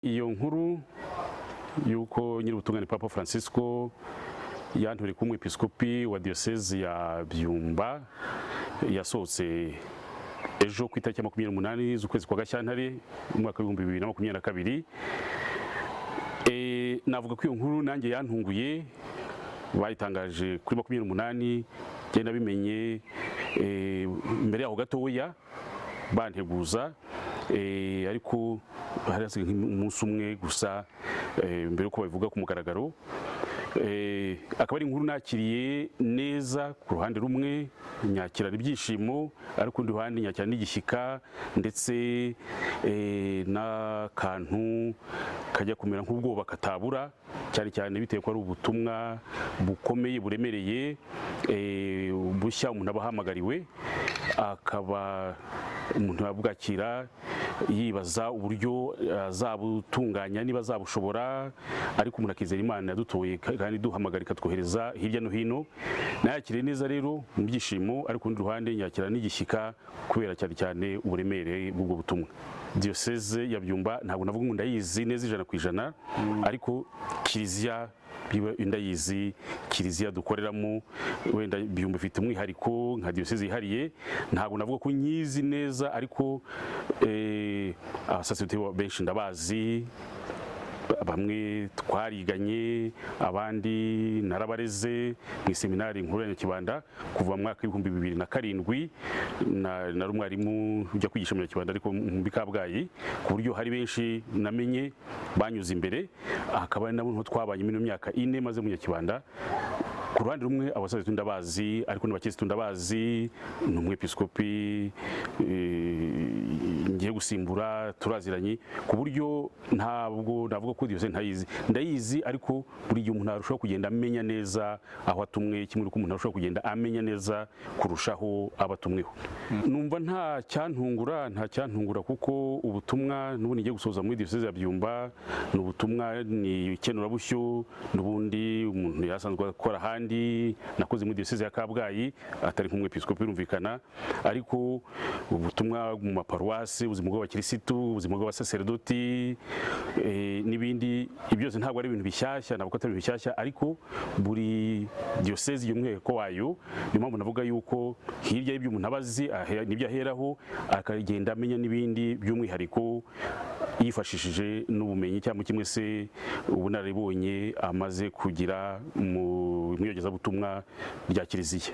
Iyo nkuru yuko nyir'ubutungane Papa Francisco yantoreye kuba umwepiskopi wa diocese ya Byumba yasohotse ejo ku itariki ya 28 z'ukwezi kwa Gashyantare mu mwaka wa 2022. Navuga ko iyo nkuru nanjye yantunguye, bayitangaje kuri 28, genda bimenye mbere yaho gatoya banteguza, ariko hari umunsi umwe gusa mbere yuko babivuga ku mugaragaro. Akaba ari inkuru nakiriye neza, ku ruhande rumwe nyakirana ibyishimo, ariko urundi ruhande nyakirana n'igishyika ndetse n'akantu kajya kumera nk'ubwoba katabura, cyane cyane bitewe ko ari ubutumwa bukomeye buremereye bushya umuntu aba ahamagariwe, akaba umuntu yabwakira yibaza uburyo azabutunganya, niba azabushobora, ariko umuntu akizera Imana yadutoye kandi duhamagarika twohereza hirya no hino. Nayakiriye neza rero mu byishimo, ariko urundi ruhande nyakira n'igishyika kubera cyane cyane uburemere bw'ubwo butumwa. Diocese ya Byumba ntabwo navuga ngo ndayizi neza 100%, ariko kiliziya ndayizi, kiliziya dukoreramo wenda Byumba ifite umwihariko nka diocese yihariye. Ntabwo navuga ko nyizi neza, ariko abasaserdoti benshi ndabazi, bamwe twariganye, abandi narabareze mu seminari nkuru ya Nyakibanda kuva mu mwaka wa 2007. Nari umwarimu ujya kwigisha mu Nyakibanda ariko mu Kabgayi, ku buryo hari benshi namenye banyuze imbere, akaba nabo twabanye mu myaka 4 maze mu Nyakibanda. Ku ruhande rumwe abasaserdoti ndabazi, ariko n'abakirisitu ndabazi, n'umwepiskopi ngiye gusimbura turaziranye, ku buryo ntabwo navuga ko diocese ntayizi. Ndayizi, ariko buri gihe umuntu arushaho kugenda amenya neza aho atumwe, kimwe uko umuntu arushaho kugenda amenya neza kurushaho abatumweho. Numva nta cyantungura, kuko ubutumwa n'ubundi ngiye gusoza muri diocese ya Byumba ni ubutumwa, ni ikenurabushyo n'ubundi umuntu yasanzwe akora ahandi. Nakoze muri diocese ya Kabgayi atari nk'umwepiskopi birumvikana, ariko ubutumwa mu maparuwasi, ubuzima bw'abakirisitu, ubuzima bw'abasaserdoti n'ibindi, byose ntabwo ari ibintu bishyashya, ntabwo atari ibintu bishyashya, ariko buri diocese y'umwihariko wayo. Niyo mpamvu navuga yuko hirya y'ibyo umuntu abazi nibyo aheraho, akagenda amenya n'ibindi by'umwihariko yifashishije n'ubumenyi cyangwa kimwe se ubunararibonye amaze kugira mu iyogezabutumwa rya kiliziya.